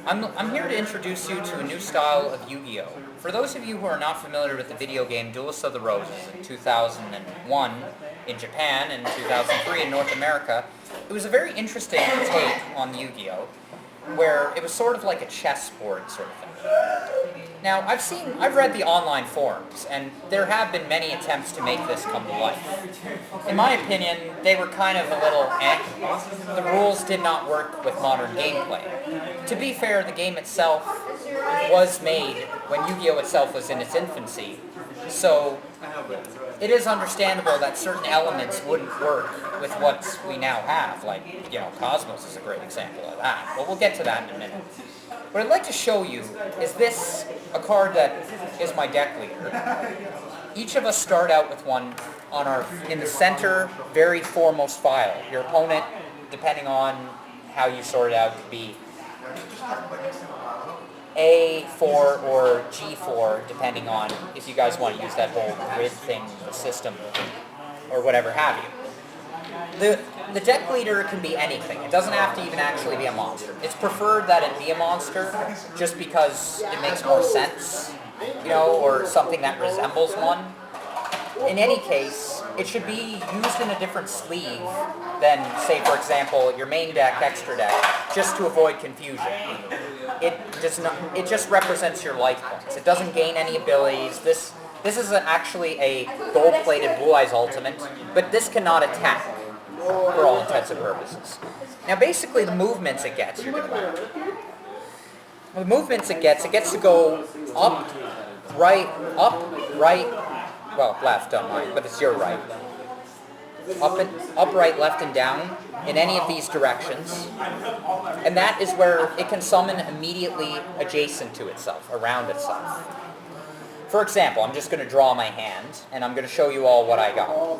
I'm here to introduce you to a new style of Yu-Gi-Oh! For those of you who are not familiar with the video game Duelist of the Roses in 2001 in Japan and 2003 in North America, it was a very interesting take on Yu-Gi-Oh! Where it was sort of like a chessboard sort of thing. Now, I've read the online forums, and there have been many attempts to make this come to life. In my opinion, they were kind of a little The rules did not work with modern gameplay. To be fair, the game itself was made when Yu-Gi-Oh! Itself was in its infancy, so it is understandable that certain elements wouldn't work with what we now have, like, Cosmos is a great example of that, but we'll get to that in a minute. What I'd like to show you is a card that is my deck leader. Each of us start out with one in the center, very foremost file. Your opponent, depending on how you sort it out, could be A4 or G4, depending on if you guys want to use that whole grid thing, the system, or whatever have you. The deck leader can be anything. It doesn't have to even actually be a monster. It's preferred that it be a monster, just because it makes more sense, or something that resembles one. In any case, it should be used in a different sleeve than, say, for example, your main deck, extra deck, just to avoid confusion. It just represents your life points. It doesn't gain any abilities. This is actually a gold-plated Blue Eyes Ultimate, but this cannot attack for all intents and purposes. Now, basically, the movements it gets, you're going to learn. The movements it gets to go up, right, well, left on mine, but it's your right. Up, right, left, and down in any of these directions. And that is where it can summon immediately adjacent to itself, around itself. For example, I'm just going to draw my hand, and I'm going to show you all what I got.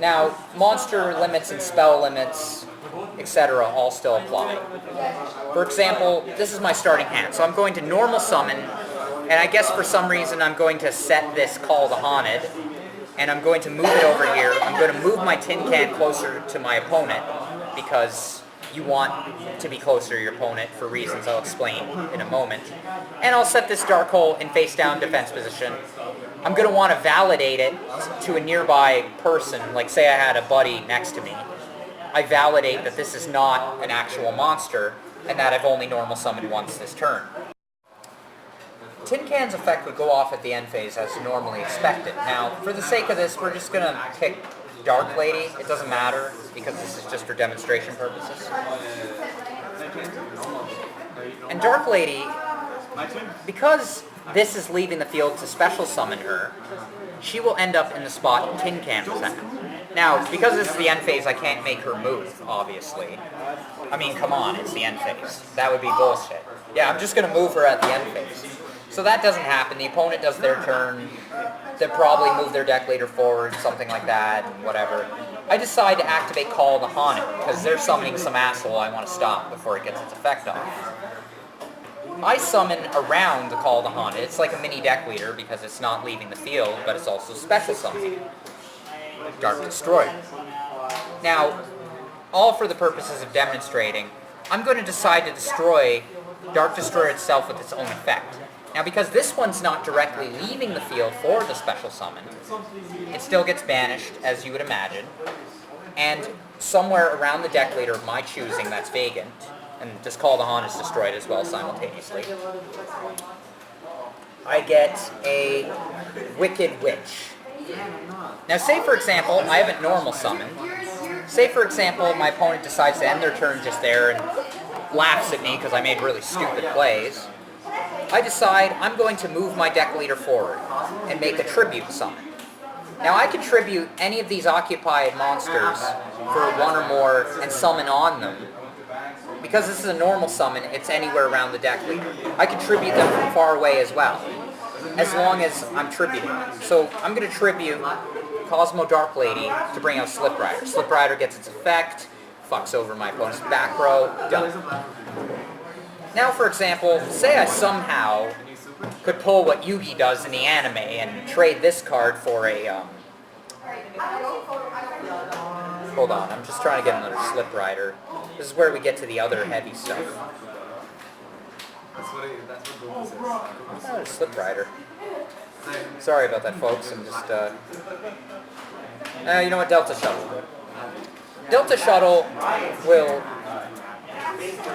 Now, monster limits and spell limits, etc. all still apply. For example, this is my starting hand, so I'm going to normal summon, and I guess for some reason I'm going to set this Call the Haunted, and I'm going to move it over here. I'm going to move my tin can closer to my opponent, because you want to be closer to your opponent for reasons I'll explain in a moment. And I'll set this Dark Hole in face-down defense position. I'm going to want to validate it to a nearby person, like say I had a buddy next to me. I validate that this is not an actual monster, and that I've only normal summoned once this turn. Tin Can's effect would go off at the end phase as normally expected. Now, for the sake of this, we're just going to pick Dark Lady. It doesn't matter, because this is just for demonstration purposes. And Dark Lady, because this is leaving the field to special summon her, she will end up in the spot Tin Can was at. Now, because this is the end phase, I can't make her move, obviously. I mean, come on, it's the end phase. That would be bullshit. Yeah, I'm just going to move her at the end phase. So that doesn't happen. The opponent does their turn. They'll probably move their deck later forward, something like that, and whatever. I decide to activate Call the Haunted, because they're summoning some asshole I want to stop before it gets its effect off. I summon around the Call the Haunted. It's like a mini deck leader, because it's not leaving the field, but it's also special summoning. Dark Destroyer. Now, all for the purposes of demonstrating, I'm going to decide to destroy Dark Destroyer itself with its own effect. Now, because this one's not directly leaving the field for the special summon, it still gets banished, as you would imagine, and somewhere around the deck leader of my choosing that's vacant, and just Call the Haunt is destroyed as well simultaneously, I get a Wicked Witch. Now, say for example, I haven't normal summoned. Say for example, my opponent decides to end their turn just there and laughs at me because I made really stupid plays. I decide I'm going to move my deck leader forward and make a tribute summon. Now, I can tribute any of these occupied monsters for one or more and summon on them. Because this is a normal summon, it's anywhere around the deck leader. I can tribute them from far away as well, as long as I'm tributing. So I'm going to tribute Cosmo Dark Lady to bring out Slip Rider. Slip Rider gets its effect, fucks over my opponent's back row, done. Now, for example, say I somehow could pull what Yugi does in the anime and trade this card for a, hold on, I'm just trying to get another Slip Rider. This is where we get to the other heavy stuff. Oh, Slip Rider. Sorry about that, folks. I'm just, you know what? Delta Shuttle. Delta Shuttle will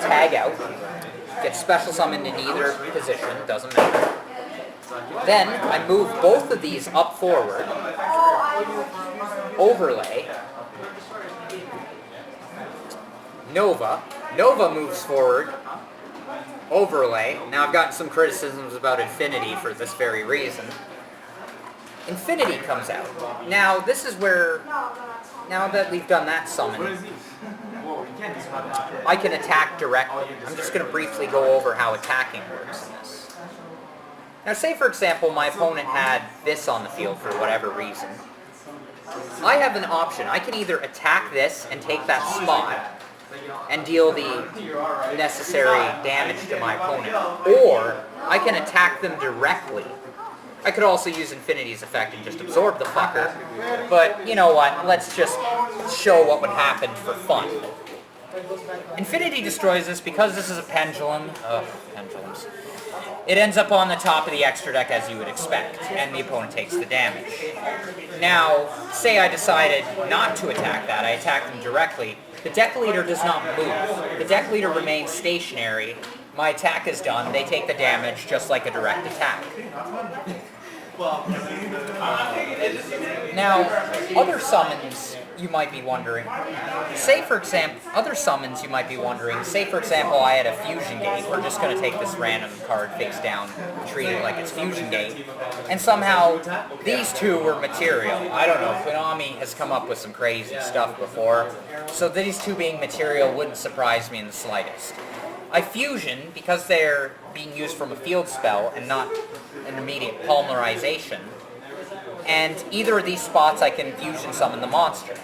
tag out, get special summoned in either position, doesn't matter. Then I move both of these up forward, overlay, Nova. Nova moves forward, overlay. Now I've gotten some criticisms about Infinity for this very reason. Infinity comes out. Now this is where, now that we've done that summon, I can attack directly. I'm just going to briefly go over how attacking works in this. Now say for example my opponent had this on the field for whatever reason. I have an option. I can either attack this and take that spot and deal the necessary damage to my opponent, or I can attack them directly. I could also use Infinity's effect and just absorb the fucker, but you know what, let's just show what would happen for fun. Infinity destroys this because this is a pendulum. Ugh, pendulums. It ends up on the top of the extra deck as you would expect, and the opponent takes the damage. Now, say I decided not to attack that, I attack them directly. The deck leader does not move. The deck leader remains stationary. My attack is done. They take the damage just like a direct attack. Now, other summons you might be wondering. Say for example, other summons you might be wondering. Say for example, I had a Fusion Gate. We're just going to take this random card face down, treat it like it's Fusion Gate, and somehow these two were material. I don't know. Konami has come up with some crazy stuff before, so these two being material wouldn't surprise me in the slightest. I fusion because they're being used from a field spell and not an immediate polymerization. And either of these spots I can fusion summon the monster.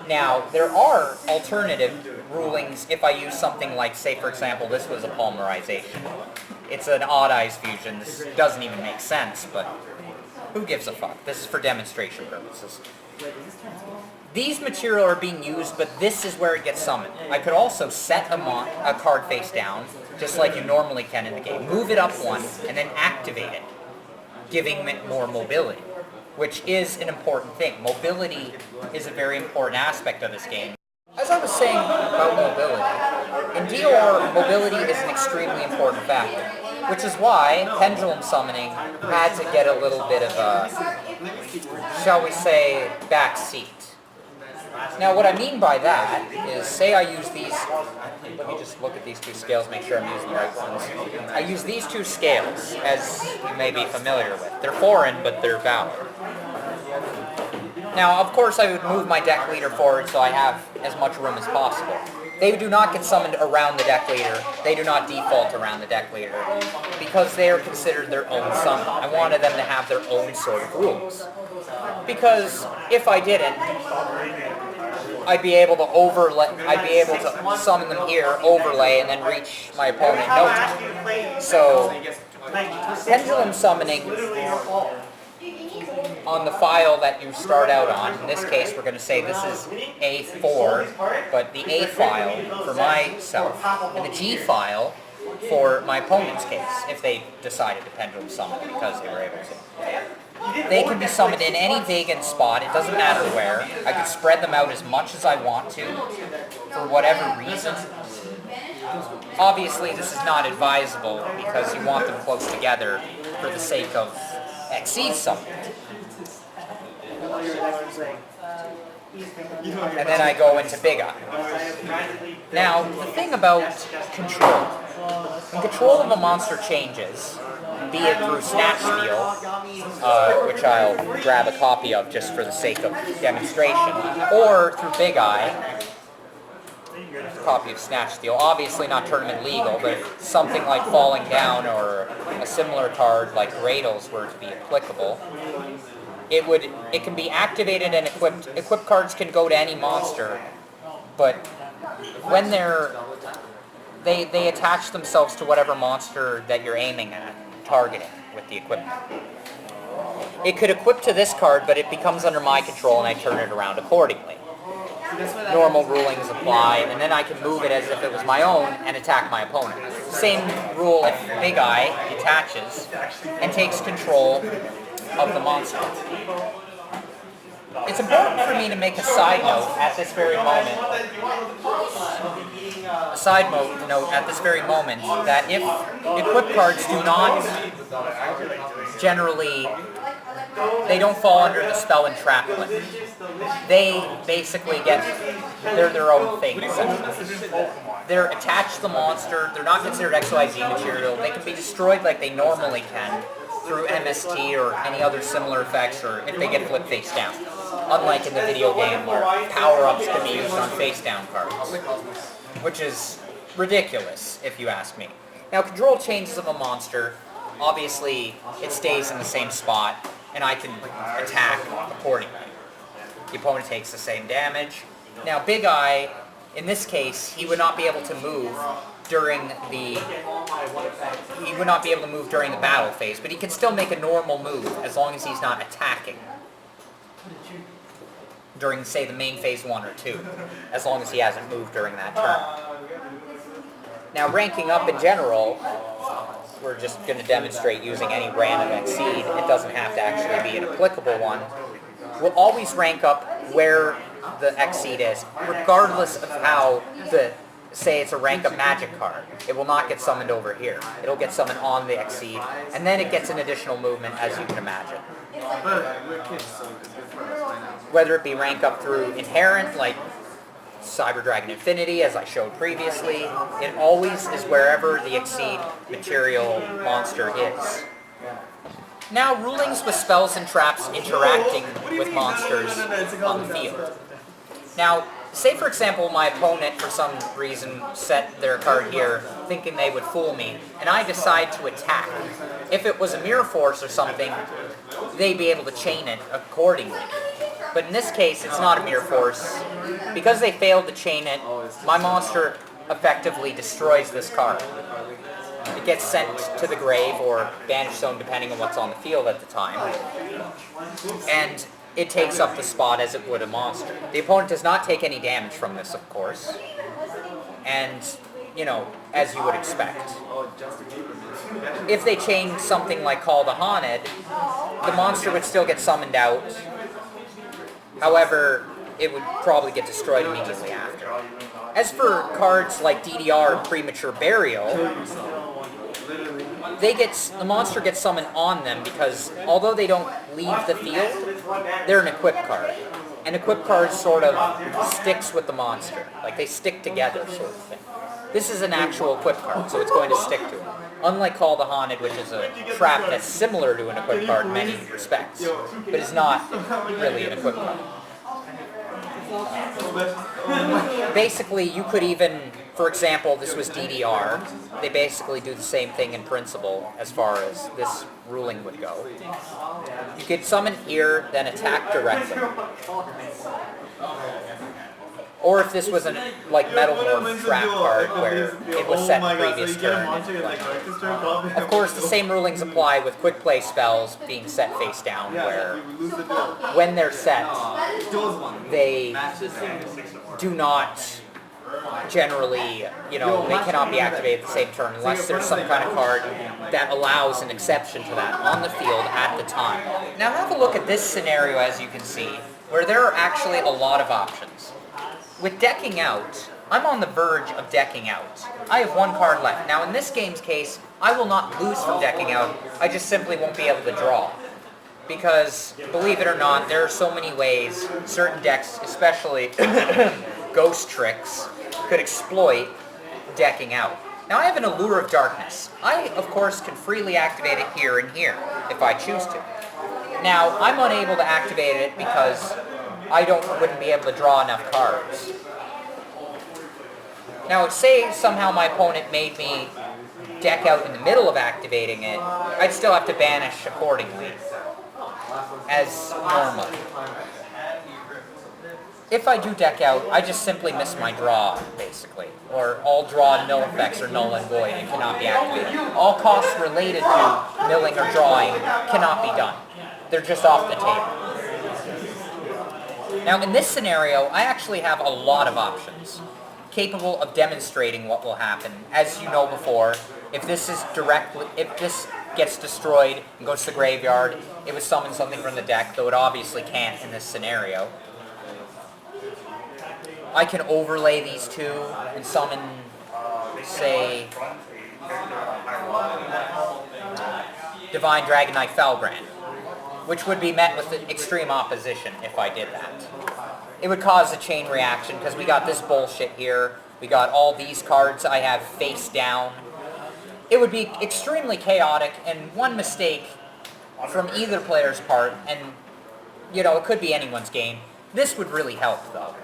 Now, there are alternative rulings if I use something like, say for example, this was a polymerization. It's an odd eyes fusion. This doesn't even make sense, but who gives a fuck? This is for demonstration purposes. These material are being used, but this is where it gets summoned. I could also set a card face down, just like you normally can in the game. Move it up one, and then activate it, giving it more mobility, which is an important thing. Mobility is a very important aspect of this game. As I was saying about mobility, in DOR, mobility is an extremely important factor, which is why pendulum summoning had to get a little bit of a, shall we say, back seat. Now what I mean by that is, say I use these, let me just look at these two scales, make sure I'm using the right ones. I use these two scales, as you may be familiar with. They're foreign, but they're valid. Now, of course, I would move my deck leader forward so I have as much room as possible. They do not get summoned around the deck leader. They do not default around the deck leader because they are considered their own summon. I wanted them to have their own sort of rules. Because if I didn't, I'd be able to summon them here, overlay, and then reach my opponent in no time. So, pendulum summoning on the file that you start out on, in this case we're going to say this is A4, but the A file for myself, and the G file for my opponent's case, if they decided to pendulum summon because they were able to. They can be summoned in any vacant spot, it doesn't matter where. I can spread them out as much as I want to, for whatever reason. Obviously this is not advisable because you want them close together for the sake of XC summon. And then I go into Big Eye. Now, the thing about control. When control of a monster changes, be it through Snatch Steal, which I'll grab a copy of just for the sake of demonstration, or through Big Eye, copy of Snatch Steal, obviously not tournament legal, but if something like Falling Down or a similar card like Gradles were to be applicable, it can be activated and equipped. Equipped cards can go to any monster, but when they attach themselves to whatever monster that you're aiming at, targeting with the equipment. It could equip to this card, but it becomes under my control and I turn it around accordingly. normal rulings apply, and then I can move it as if it was my own and attack my opponent. Same rule if Big Eye detaches and takes control of the monster. It's important for me to make a side note at this very moment. A side note at this very moment that if equip cards do not generally, they don't fall under the spell and trap limit. They basically they're their own thing, essentially. They're attached to the monster, they're not considered XYZ material, they can be destroyed like they normally can through MST or any other similar effects, or if they get flipped face down. Unlike in the video game where power-ups can be used on face down cards. Which is ridiculous, if you ask me. Now, control changes of a monster, obviously it stays in the same spot, and I can attack accordingly. The opponent takes the same damage. Now, Big Eye, in this case, he would not be able to move during the battle phase, but he can still make a normal move as long as he's not attacking during, say, the main phase 1 or 2, as long as he hasn't moved during that turn. Now, ranking up in general, we're just going to demonstrate using any random exceed. It doesn't have to actually be an applicable one. We'll always rank up where the exceed is, regardless of how say it's a rank up magic card. It will not get summoned over here. It'll get summoned on the exceed, and then it gets an additional movement, as you can imagine. Whether it be rank up through inherent, like Cyber Dragon Infinity, as I showed previously, it always is wherever the exceed material monster is. Now, rulings with spells and traps interacting with monsters on the field. Now, say for example my opponent for some reason set their card here thinking they would fool me, and I decide to attack. If it was a Mirror Force or something, they'd be able to chain it accordingly. But in this case, it's not a Mirror Force. Because they failed to chain it, my monster effectively destroys this card. It gets sent to the grave or Banish Zone depending on what's on the field at the time. And it takes up the spot as it would a monster. The opponent does not take any damage from this, of course. And, you know, as you would expect. If they chain something like Call the Haunted, the monster would still get summoned out. However, it would probably get destroyed immediately after. As for cards like DDR and Premature Burial, the monster gets summoned on them because although they don't leave the field, they're an equip card. And equip card sort of sticks with the monster. Like they stick together sort of thing. This is an actual equip card, so it's going to stick to it. Unlike Call the Haunted, which is a trap that's similar to an equip card in many respects, but is not really an equip card. Basically, you could even, for example, this was DDR. They basically do the same thing in principle as far as this ruling would go. You could summon here, then attack directly. Or if this was a Metal Morph trap card where it was set previous turn. Of course, the same rulings apply with quick play spells being set face down, where when they're set, they do not generally, they cannot be activated at the same turn unless there's some kind of card that allows an exception to that on the field at the time. Now have a look at this scenario, as you can see, where there are actually a lot of options. With decking out, I'm on the verge of decking out. I have one card left. Now in this game's case, I will not lose from decking out, I just simply won't be able to draw. Because, believe it or not, there are so many ways certain decks, especially Ghost Tricks, could exploit decking out. Now I have an Allure of Darkness. I, of course, can freely activate it here and here, if I choose to. Now, I'm unable to activate it because I wouldn't be able to draw enough cards. Now, say somehow my opponent made me deck out in the middle of activating it, I'd still have to banish accordingly, as normal. If I do deck out, I just simply miss my draw, basically. Or all draw and mill effects are null and void and cannot be activated. All costs related to milling or drawing cannot be done. They're just off the table. Now, in this scenario, I actually have a lot of options capable of demonstrating what will happen. As you know before, if this gets destroyed and goes to the graveyard, it would summon something from the deck, though it obviously can't in this scenario. I can overlay these two and summon, say, Divine Dragon Knight Felbrand, which would be met with extreme opposition if I did that. It would cause a chain reaction because we got this bullshit here, we got all these cards I have face down. It would be extremely chaotic, and one mistake from either player's part, and you know, it could be anyone's game. This would really help though.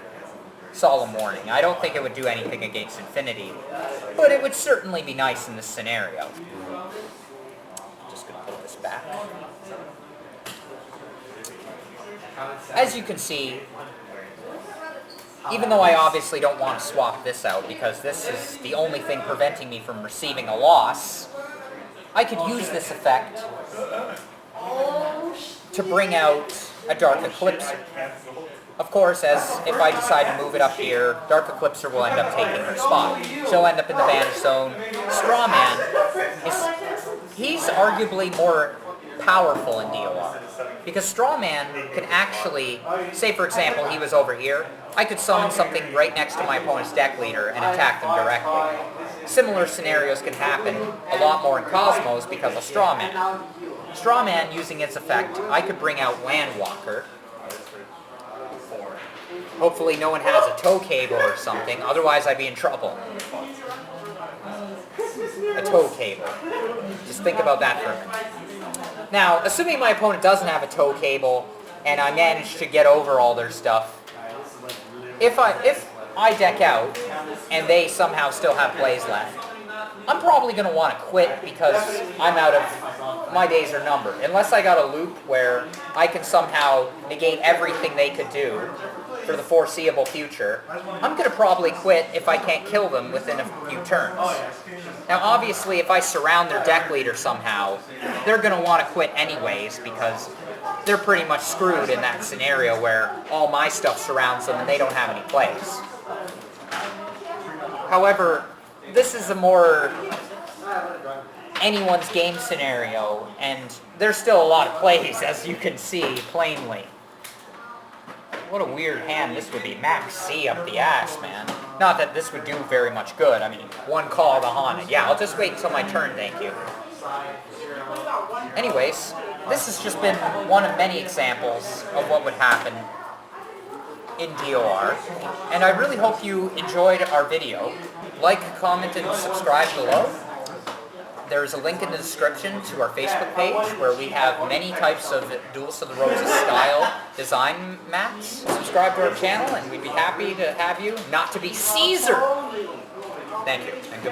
Solemn Warning. I don't think it would do anything against Infinity, but it would certainly be nice in this scenario. Just gonna put this back. As you can see, even though I obviously don't want to swap this out because this is the only thing preventing me from receiving a loss, I could use this effect to bring out a Dark Eclipser. Of course, as if I decide to move it up here, Dark Eclipser will end up taking her spot. She'll end up in the Banish Zone. Strawman, he's arguably more powerful in DOR. Because Strawman can actually, say for example, he was over here, I could summon something right next to my opponent's deck leader and attack them directly. Similar scenarios can happen a lot more in Cosmos because of Strawman. Strawman, using its effect, I could bring out Landwalker. Hopefully no one has a tow cable or something, otherwise I'd be in trouble. A tow cable. Just think about that for a minute. Now, assuming my opponent doesn't have a tow cable, and I manage to get over all their stuff, if I deck out, and they somehow still have plays left, I'm probably going to want to quit because I'm out of, my days are numbered. Unless I got a loop where I can somehow negate everything they could do for the foreseeable future, I'm going to probably quit if I can't kill them within a few turns. Now obviously if I surround their deck leader somehow, they're going to want to quit anyways because they're pretty much screwed in that scenario where all my stuff surrounds them and they don't have any plays. However, this is a more anyone's game scenario, and there's still a lot of plays, as you can see plainly. What a weird hand this would be. Max C up the ass, man. Not that this would do very much good. I mean, one call to Haunted. Yeah, I'll just wait until my turn, thank you. Anyways, this has just been one of many examples of what would happen in DOR, and I really hope you enjoyed our video. Like, comment, and subscribe below. There's a link in the description to our Facebook page where we have many types of Duelist of the Roses style design mats. Subscribe to our channel and we'd be happy to have you. Not to be Caesar! Thank you. And good